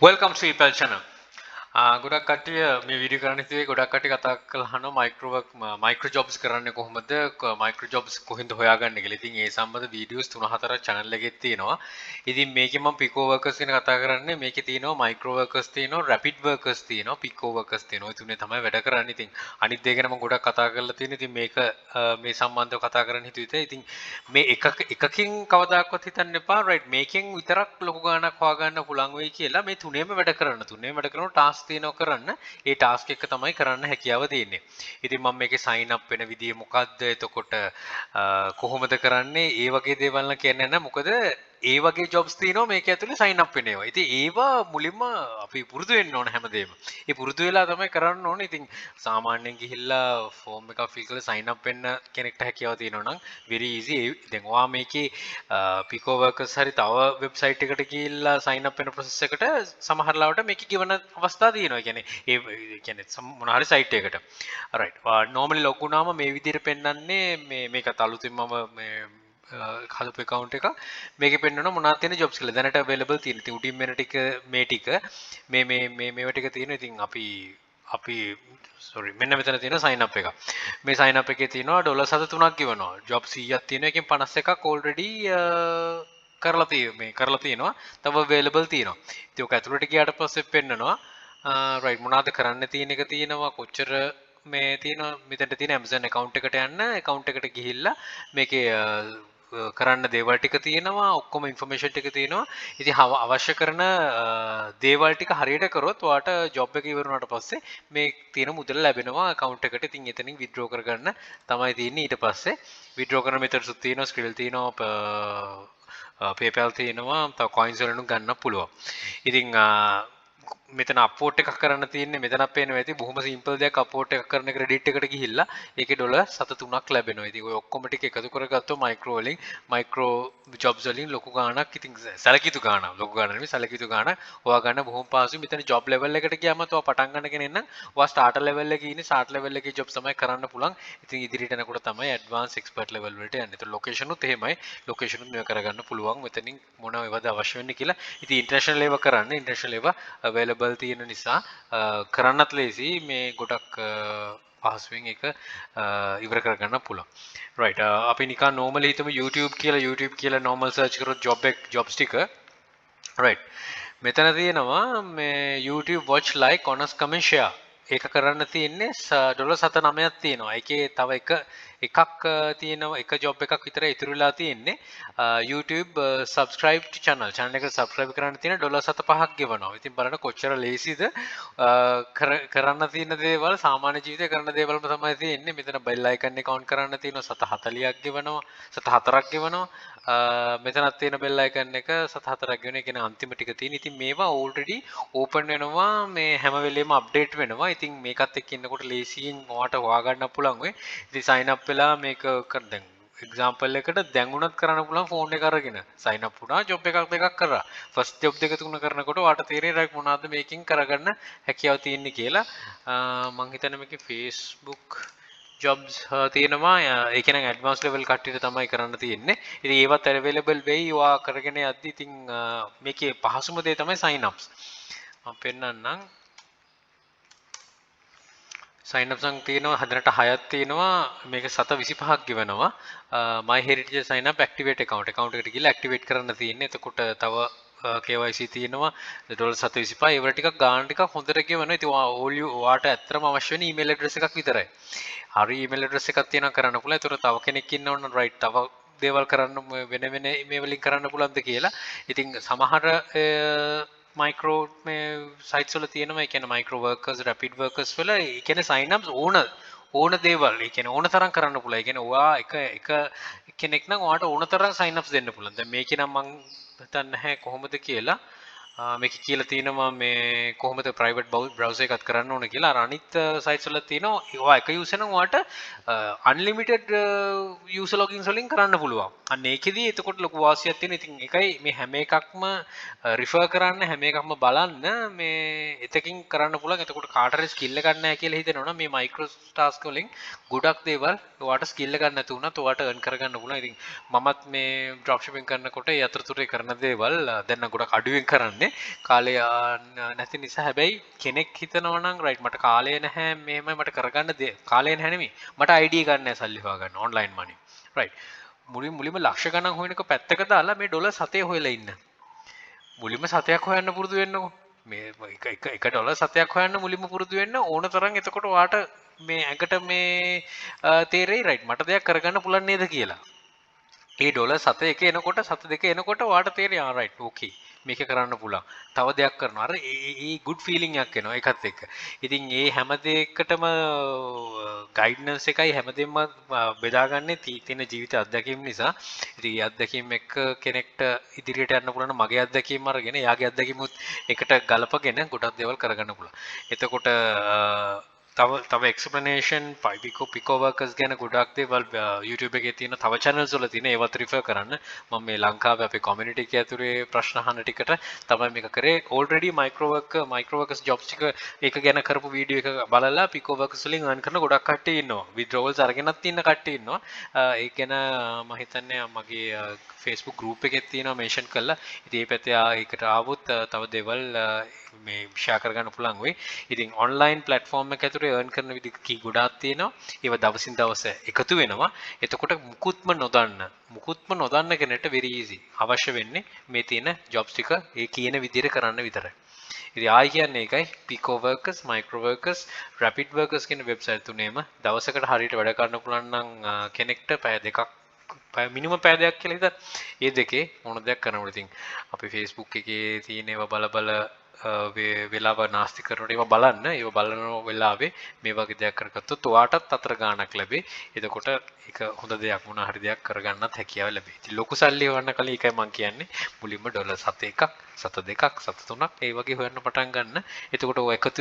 Welcome to Ipal channel. ගොඩක් කට්ටිය මේ වීඩියෝ කරන්න හිතුවේ ගොඩක් කට්ටිය කතා කරලා මයික්‍රෝ ජොබ්ස් කරන්නේ කොහොමද මයික්‍රෝ ජොබ්ස් කොහෙන්ද හොයාගන්නේ කියලා. ඉතින් ඒ සම්බන්ධ වීඩියෝස් 3-4ක් channel එකේ තියෙනවා. ඉතින් මේකේ මම පිකෝ වර්කර්ස් ගැන කතා කරන්නේ. මේකේ තියෙනවා මයික්‍රෝ වර්කර්ස් තියෙනවා, රැපිඩ් වර්කර්ස් තියෙනවා, පිකෝ වර්කර්ස් තියෙනවා. ඒ තුනේ තමයි වැඩ කරන්නේ. ඉතින් අනිත් දේ ගැන මම ගොඩක් කතා කරලා තියෙනවා. ඉතින් මේක මේ සම්බන්ධව කතා කරන්න හිතුවේ. ඉතින් මේ එකකින් කවදාකවත් හිතන්න එපා. රයිට් මේකෙන් විතරක් ලොකු ගාණක් හොයාගන්න පුළුවන් වෙයි කියලා. මේ තුනේම වැඩ කරන්න. තුනේම වැඩ කරන ටාස්ක් තියෙනවා කරන්න. ඒ ටාස්ක් එක තමයි කරන්න හැකියාව තියෙන්නේ. ඉතින් මම මේකේ සයින් අප් වෙන විදිය මොකද්ද? එතකොට කොහොමද කරන්නේ? ඒ වගේ දේවල් නම් කියන්නේ නැහැ. මොකද ඒ වගේ ජොබ්ස් තියෙනවා මේක ඇතුලේ සයින් අප් වෙන ඒවා. ඉතින් ඒවා මුලින්ම අපි පුරුදු වෙන්න ඕන හැමදේම. ඒ පුරුදු වෙලා තමයි කරන්න ඕනේ. ඉතින් සාමාන්‍යයෙන් ගිහිල්ලා ෆෝම් එකක් ෆිල් කරලා සයින් අප් වෙන්න කෙනෙක්ට හැකියාව තියෙනවා නම් very easy. දැන් ඔයා මේකේ පිකෝ වර්කර්ස් හරි තව වෙබ්සයිට් එකකට ගිහිල්ලා සයින් අප් වෙන process එකට සමහර ලාවට මේකේ given අවස්ථා තියෙනවා. ඒ කියන්නේ මොන හරි සයිට් එකකට. right. normally log වුණාම මේ විදිහට පෙන්වන්නේ මේකත් අලුතින් මම මේ හදපු account එක මේකේ පෙන්වන මොනවද තියෙන jobs කියලා. දැනට available තියෙන. ඉතින් උඩින් මෙන්න ටික මේ ටික මේවා ටික තියෙනවා. ඉතින් අපි sorry මෙන්න මෙතන තියෙන sign up එක. මේ sign up එකේ තියෙනවා $73ක් ගෙවනවා. job 100ක් තියෙනවා. එකෙන් 51ක් already කරලා තියෙනවා. තව available තියෙනවා. ඉතින් ඔක ඇතුළට ගියාට පස්සේ පෙන්නනවා right මොනවද කරන්න තියෙන එක තියෙනවා. කොච්චර මේ තියෙනවා මෙතනට තියෙන Amazon account එකට යන්න account එකට ගිහිල්ලා මේකේ කරන්න දේවල් ටික තියෙනවා ඔක්කොම ඉන්ෆර්මේෂන් ටික තියෙනවා. ඉතින් අවශ්‍ය කරන දේවල් ටික හරියට කරොත් ඔයාට ජොබ් එක ඉවර වුණාට පස්සේ මේ තියෙන මුදල ලැබෙනවා account එකට. ඉතින් එතනින් withdraw කරගන්න තමයි තියෙන්නේ. ඊට පස්සේ withdraw කරන methods උත් තියෙනවා, Skrill තියෙනවා, PayPal තියෙනවා, තව coins වලින් ගන්න පුළුවන්. ඉතින් මෙතන අපෝට් එකක් කරන්න තියෙන්නේ මෙතන පේනවා ඇති බොහොම සිම්පල් දෙයක් අපෝට් එකක් කරන ක්‍රෙඩිට් එකට ගිහිල්ලා ඒකේ $73ක් ලැබෙනවා. ඉතින් ඔය ඔක්කොම ටික එකතු කරගත්තොත් මයික්‍රෝ ජොබ්ස් වලින් ලොකු ගාණක් ඉතින් සැලකිතු ගාණක් ලොකු ගාණක් නෙමෙයි සැලකිතු ගාණක් හොයා ගන්න බොහොම පහසුයි. මෙතන ජොබ් ලෙවල් එකට ගියාම ඔයා පටන් ගන්න කෙනෙක් නම් ඔයා ස්ටාර්ටර් ලෙවල් එකේ ඉන්නේ ස්ටාර්ටර් ලෙවල් එකේ ජොබ් තමයි කරන්න පුළුවන්. ඉතින් ඉදිරියට යනකොට තමයි ඇඩ්වාන්ස් එක්ස්පර්ට් ලෙවල් වලට යන්නේ. ඒතර ලොකේෂන් උත් එහෙමයි. ලොකේෂන් උත් මේක කරගන්න පුළුවන්. මෙතනින් මොනවද අවශ්‍ය වෙන්නේ කියලා. ඉතින් ඉන්ටර්නැෂනල් ඒවා කරන්න ඉන්ටර්නැෂනල් ඒවා available තියෙන නිසා කරන්නත් ලේසි මේ ගොඩක් පහසුවෙන් එක ඉවර කරගන්න පුළුවන්. right අපි නිකන් normally හිතමු YouTube කියලා normal search කරොත් jobs ටික right මෙතන තියෙනවා මේ YouTube watch like honest comment share ඒක කරන්න තියෙන්නේ $79ක් තියෙනවා. ඒකේ තව එකක් තියෙනවා එක ජොබ් එකක් විතර ඉතුරු වෙලා තියෙන්නේ. YouTube subscribe to channel එක subscribe කරන්න තියෙන $7.5ක් ගෙවනවා. ඉතින් බලන්න කොච්චර ලේසිද කරන්න තියෙන දේවල් සාමාන්‍ය ජීවිතේ කරන දේවල්ම තමයි තියෙන්නේ. මෙතන bell icon එක on කරන්න තියෙනවා $7.40ක් ගෙවනවා. $7.4ක් ගෙවනවා. මෙතනත් තියෙන bell icon එක $7.4ක් ගෙවන එක කියන්නේ අන්තිම ටික තියෙන. ඉතින් මේවා already open වෙනවා මේ හැම වෙලෙම update වෙනවා. ඉතින් මේකත් එක්ක ඉන්නකොට ලේසියෙන් ඔයාට හොයාගන්න පුළුවන් වෙයි. ඉතින් sign up වෙලා මේක කර දැන් එක්සැම්පල් එකට දැන් උනත් කරන්න පුළුවන් ෆෝන් එක අරගෙන sign up වුණා ජොබ් එකක් දෙකක් කරා. ෆස්ට් ජොබ් දෙක තුන කරනකොට ඔයාට තේරෙයි මොනවද මේකෙන් කරගන්න හැකියාව තියෙන්නේ කියලා. මම හිතන්නේ මේකේ Facebook jobs තියෙනවා. ඒක නම් ඇඩ්වාන්ස් ලෙවල් කට්ටියට තමයි කරන්න තියෙන්නේ. ඉතින් ඒවත් available වෙයි ඔයා කරගෙන යද්දි. ඉතින් මේකේ පහසුම දේ තමයි sign ups. මම පෙන්නන්නම්. sign ups නම් තියෙනවා හදනට 6ක් තියෙනවා. මේක 725ක් ගෙවනවා. my heritage sign up activate account එකට ගිහලා activate කරන්න තියෙන්නේ. එතකොට තව KYC තියෙනවා $725. ඒවල ටිකක් ගාන ටිකක් හොඳට ගෙවනවා. ඉතින් ඔයාට ඇත්තටම අවශ්‍ය වෙන email address එකක් විතරයි. හරි email address එකක් තියෙනවා කරන්න පුළුවන්. ඒතර තව කෙනෙක් ඉන්නවනම් right තව දේවල් කරන්න වෙන මේ වලින් කරන්න පුළුවන්ද කියලා. ඉතින් සමහර මයික්‍රෝ මේ සයිට්ස් වල තියෙනවා. ඒ කියන්නේ මයික්‍රෝ වර්කර්ස් රැපිඩ් වර්කර්ස් වල ඒ කියන්නේ sign ups ඕන දේවල් ඒ කියන්නේ ඕන තරම් කරන්න පුළුවන්. ඒ කියන්නේ ඔයා එක කෙනෙක් නම් ඔයාට ඕන තරම් sign ups දෙන්න පුළුවන්. දැන් මේකේ නම් මම හිතන්නේ නැහැ කොහොමද කියලා. මේක කියලා තියෙනවා මේ කොහොමද private browser එකක් කරන්න ඕන කියලා. අර අනිත් sites වල තියෙනවා ඔයා එක user නම් ඔයාට unlimited user logins වලින් කරන්න පුළුවන්. අන්න ඒකෙදී එතකොට ලොකු වාසියක් තියෙනවා. ඉතින් ඒකයි මේ හැම එකක්ම refer කරන්න හැම එකක්ම බලන්න මේ එතකින් කරන්න පුළුවන්. එතකොට කාටරි skill එකක් නැහැ කියලා හිතෙනවනම් මේ micro task වලින් ගොඩක් දේවල් ඔයාට skill එකක් නැති වුණත් ඔයාට earn කරගන්න පුළුවන්. ඉතින් මමත් මේ dropshipping කරනකොට ඒ අතරතුරේ කරන දේවල් දැන් නම් ගොඩක් අඩුවෙන් කරන්නේ. තියෙන්නේ කාලය නැති නිසා. හැබැයි කෙනෙක් හිතනවා නම් right මට කාලය නැහැ මෙහෙමයි මට කරගන්න කාලය නැහැ නෙමෙයි මට idea ගන්න නැහැ සල්ලි හොයාගන්න online money right මුලින්ම ලක්ෂ ගණන් හොයනක පැත්තක දාලා මේ ඩොලර් 7 හොයලා ඉන්න. මුලින්ම 7ක් හොයන්න පුරුදු වෙන්නකෝ. මේ එක ඩොලර් 7ක් හොයන්න මුලින්ම පුරුදු වෙන්න ඕන තරම් එතකොට ඔයාට මේ ඇඟට මේ තේරෙයි right මට දෙයක් කරගන්න පුළුවන් නේද කියලා. ඒ ඩොලර් 7 එක එනකොට 7 දෙක එනකොට ඔයාට තේරෙයි ආ right okay මේක කරන්න පුළුවන්. තව දෙයක් කරනවා. අර ඒ good feeling එකක් එනවා ඒකත් එක්ක. ඉතින් ඒ හැම දෙයකටම ගයිඩ්නස් එකයි හැමදේම බෙදාගන්නේ තියෙන ජීවිත අත්දැකීම් නිසා. ඉතින් ඒ අත්දැකීම් එක්ක කෙනෙක්ට ඉදිරියට යන්න පුළුවන් මගේ අත්දැකීම් අරගෙන එයාගේ අත්දැකීමුත් එකට ගලපගෙන ගොඩක් දේවල් කරගන්න පුළුවන්. එතකොට තව explanation pico workers ගැන ගොඩක් දේවල් YouTube එකේ තියෙන තව channels වල තියෙන ඒවත් refer කරන්න. මම මේ ලංකාවේ අපේ community එකේ ඇතුලේ ප්‍රශ්න අහන ටිකට තමයි මේක කරේ. already micro workers jobs ටික ඒක ගැන කරපු වීඩියෝ එක බලලා pico workers වලින් earn කරන ගොඩක් කට්ටිය ඉන්නවා. withdrawals අරගෙනත් ඉන්න කට්ටිය ඉන්නවා. ඒක ගැන මම හිතන්නේ මගේ Facebook group එකේ තියෙනවා mention කරලා. ඉතින් මේ පැත්තේ ඒකට ආවොත් තව දේවල් මේ share කරගන්න පුළුවන් වෙයි. ඉතින් online platform එක ඇතුලේ earn කරන විදි කී ගොඩාක් තියෙනවා. ඒව දවසින් දවස එකතු වෙනවා. එතකොට මුකුත්ම නොදන්න කෙනෙක්ට very easy. අවශ්‍ය වෙන්නේ මේ තියෙන jobs ටික ඒ කියන විදිහට කරන්න විතරයි. ඉතින් ආයි කියන්නේ ඒකයි pico workers, micro workers, rapid workers කියන website තුනේම දවසකට හරියට වැඩ කරන්න පුළුවන් නම් කෙනෙක්ට පැය දෙකක් මිනිමම් පැය දෙකක් කියලා හිතන්න. ඒ දෙකේ මොන දෙයක් කරනවද ඉතින් අපි Facebook එකේ තියෙන ඒවා බල වෙලාව නාස්ති කරනකොට ඒවා බලන්න. ඒවා බලන වෙලාවේ මේ වගේ දෙයක් කරගත්තොත් ඔයාටත් අතර ගාණක් ලැබේ. එතකොට ඒක හොඳ දෙයක් මොන හරි දෙයක් කරගන්නත් හැකියාව ලැබේ. ඉතින් ලොකු සල්ලි හොයන්න කලින් ඒකයි මම කියන්නේ. මුලින්ම ඩොලර් 7 එකක්, 7 දෙකක්, 7 තුනක් ඒ වගේ හොයන්න පටන් ගන්න. එතකොට ඔය එකතු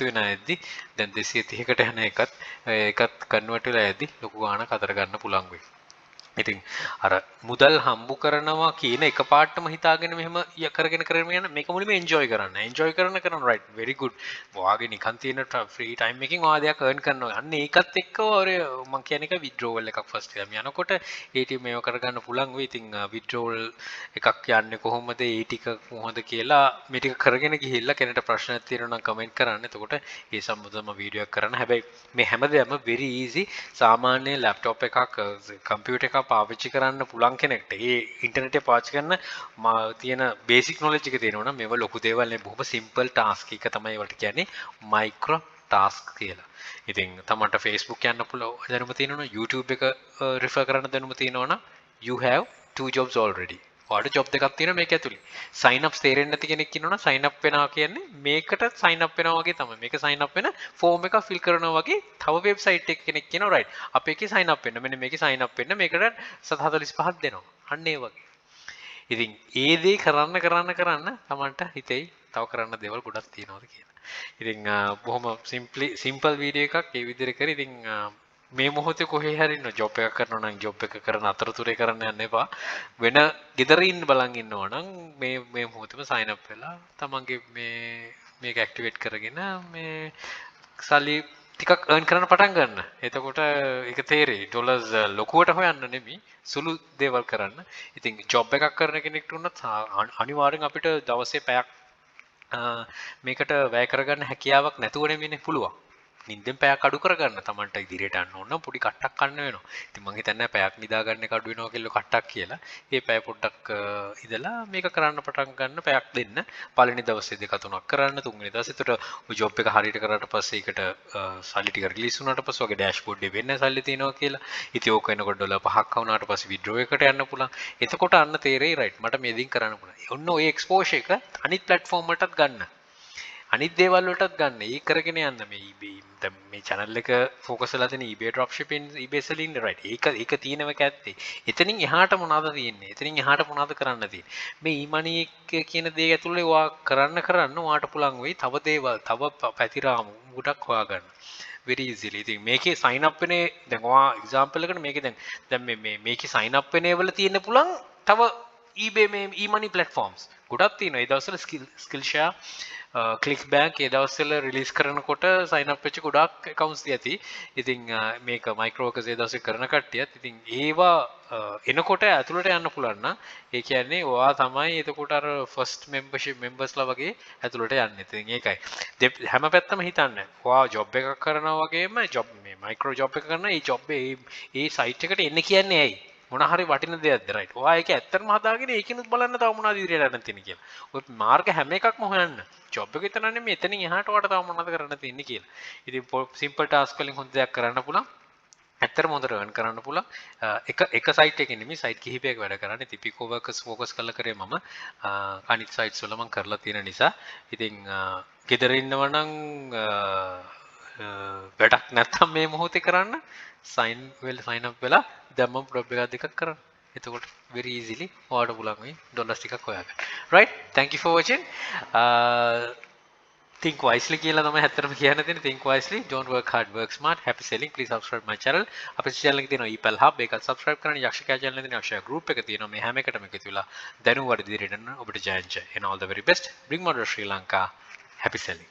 වෙන ඇද්දි දැන් 230කට යන ඒකත් කන්වර්ට් වෙලා ඇද්දි ලොකු ගාණක් අතර ගන්න පුළුවන් වෙයි. ඉතින් අර මුදල් හම්බු කරනවා කියන එක පාටම හිතාගෙන මෙහෙම කරගෙන යන මේක මුලින්ම එන්ජොයි කරන right very good. ඔයාගේ නිකන් තියෙන ෆ්‍රී ටයිම් එකකින් ඔයා දෙයක් earn කරනවා. අන්න ඒකත් එක්ක ඔය මම කියන එක withdrawal එකක් first time යනකොට ATM මේව කරගන්න පුළුවන් වෙයි. ඉතින් withdrawal එකක් යන්නේ කොහොමද ඒ ටික කොහොමද කියලා මේ ටික කරගෙන ගිහිල්ලා කෙනෙක්ට ප්‍රශ්නයක් තියෙනවා නම් කමෙන්ට් කරන්න. එතකොට ඒ සම්බන්ධව මම වීඩියෝ එකක් කරන්න. හැබැයි මේ හැමදේම very easy. සාමාන්‍ය laptop එකක් computer එකක් පාවිච්චි කරන්න පුළුවන් කෙනෙක්ට ඒ ඉන්ටර්නෙට් එක පාවිච්චි කරන තියෙන බේසික් knowledge එක තියෙනවා නම් මේව ලොකු දේවල් නෙවෙයි බොහොම simple task එක තමයි ඒවට කියන්නේ micro task කියලා. ඉතින් තමන්ට Facebook යන්න පුළුවන් දැනුම තියෙනවනේ YouTube එක refer කරන්න දැනුම තියෙනවනම් you have 2 jobs already. ඔයාලට job දෙකක් තියෙනවා මේක ඇතුලේ. sign up තේරෙන්නේ නැති කෙනෙක් ඉන්නවනම් sign up වෙනවා කියන්නේ මේකට sign up වෙනවා වගේ තමයි. මේක sign up වෙන form එකක් fill කරනවා වගේ තව website එකක කෙනෙක් කියනවා right. අපේ එකේ sign up වෙන්න. මෙන්න මේකේ sign up වෙන්න මේකට 745ක් දෙනවා. අන්න ඒ වගේ. ඉතින් ඒ දේ කරන්න තමන්ට හිතෙයි තව කරන්න දේවල් ගොඩක් තියෙනවාද කියලා. ඉතින් බොහොම simple වීඩියෝ එකක් ඒ විදිහට කරේ. ඉතින් මේ මොහොතේ කොහේ හරි ඉන්න ජොබ් එකක් කරනවා නම් ජොබ් එක කරන අතරතුරේ කරන්න යන්න එපා. වෙන ගෙදර ඉන්න බලන් ඉන්නවා නම් මේ මොහොතේම sign up වෙලා තමන්ගේ මේක activate කරගෙන මේ සල්ලි ටිකක් earn කරන්න පටන් ගන්න. එතකොට ඒක තේරෙයි. ඩොලර්ස් ලොකුවට හොයන්න නෙමෙයි සුළු දේවල් කරන්න. ඉතින් ජොබ් එකක් කරන කෙනෙක්ට උනත් අනිවාර්යෙන් අපිට දවසේ පැයක් මේකට වැය කරගන්න හැකියාවක් නැතුව නෙමෙයිනේ පුළුවන්. නිින්දෙන් පැයක් අඩු කරගන්න තමන්ට ඉදිරියට යන්න ඕන නම් පොඩි කට්ටක් කන්න වෙනවා. ඉතින් මම හිතන්නේ පැයක් නිදා ගන්න එක අඩු වෙනවා කියලා කට්ටක් කියලා. ඒ පැය පොඩ්ඩක් ඉඳලා මේක කරන්න පටන් ගන්න පැයක් දෙන්න. පළවෙනි දවසේ දෙක තුනක් කරන්න. තුන්වෙනි දවසේ ඒතර ඔය ජොබ් එක හරියට කරාට පස්සේ ඒකට සල්ලි ටික රිලීස් වුණාට පස්සේ ඔගේ ඩෑෂ්බෝඩ් එකේ වෙන්නේ සල්ලි තියෙනවා කියලා. ඉතින් ඕක එනකොට ඩොලර් 5ක් වුණාට පස්සේ විත්ඩ්‍රෝ එකට යන්න පුළුවන්. එතකොට අන්න තේරෙයි රයිට් මට මේ දින් කරන්න පුළුවන්. ඔන්න ඔය එක්ස්පෝෂර් එක අනිත් platform වලටත් ගන්න. අනිත් දේවල් වලටත් ගන්න. ඒක කරගෙන යන්න මේ eBay දැන් මේ channel එක focus වෙලා තියෙන eBay dropshipping eBay selling right. ඒක තියෙනවක ඇත්තේ. එතනින් එහාට මොනවද තියෙන්නේ? එතනින් එහාට මොනවද කරන්න තියෙන්නේ? මේ e-money එක කියන දේ ඇතුලේ ඔයා කරන්න ඔයාට පුළුවන් වෙයි තව දේවල් තව පැතිරාමු ගොඩක් හොයාගන්න. very easily. ඉතින් මේකේ sign up වෙන්නේ දැන් ඔයා example එකකට මේකේ දැන් මේකේ sign up වෙන්නේ වල තියෙන්න පුළුවන් තව eBay මේ e-money platforms ගොඩක් තියෙනවා. ඒ දවස්වල Skillshare clickbank ඒ දවස්වල රිලීස් කරනකොට sign up වෙච්ච ගොඩක් accounts ඇති. ඉතින් මේක micro workers ඒ දවස්වල කරන කට්ටියත් ඉතින් ඒවා එනකොට ඇතුළට යන්න පුළුවන් නම් ඒ කියන්නේ ඔයා තමයි එතකොට අර first membership members ලා වගේ ඇතුළට යන්නේ. ඉතින් ඒකයි. හැම පැත්තම හිතන්න. ඔයා job එකක් කරනවා වගේම job මේ micro job එක කරන ඒ job ඒ site එකට එන්න කියන්නේ ඇයි? මොන හරි වටින දෙයක්ද right? ඔයා ඒක ඇත්තටම හදාගෙන ඒකිනුත් බලන්න තව මොනවද ඉදිරියට යන්න තියෙන්නේ කියලා. ඔය මාර්ග හැම එකක්ම හොයන්න. job එක විතර නෙමෙයි එතනින් එහාට ඔයාලට තව මොනවද කරන්න තියෙන්නේ කියලා. ඉතින් simple task වලින් හොඳ දෙයක් කරන්න පුළුවන්. ඇත්තටම හොඳට earn කරන්න පුළුවන්. එක site එකකින් නෙමෙයි site කිහිපයක වැඩ කරන්නේ. Typical workers focus කරලා කරේ මම අනිත් sites වල මම කරලා තියෙන නිසා. ඉතින් ගෙදර ඉන්නව නම් වැඩක් නැත්තම් මේ මොහොතේ කරන්න sign up වෙලා දැන් මම ප්‍රොබ් එකක් දෙකක් කරන්න. එතකොට very easily ඔයාලට පුළුවන් මේ ඩොලර්ස් ටිකක් හොයාගන්න. right, thank you for watching. Think wisely කියලා තමයි හැත්තටම කියන්න තියෙන්නේ. Think wisely, don't work hard, work smart. Happy selling. Please subscribe my channel. අපේ channel එකේ තියෙනවා epal hub ඒකත් subscribe කරන්න. යක්ෂකයා channel එකේ තියෙන යක්ෂයා group එක තියෙනවා. මේ හැම එකටම එකතු වෙලා දැනුම වර්ධිත ඉදිරියට යන්න ඔබට ජය ජය. And all the very best. Bring model Sri Lanka. Happy selling.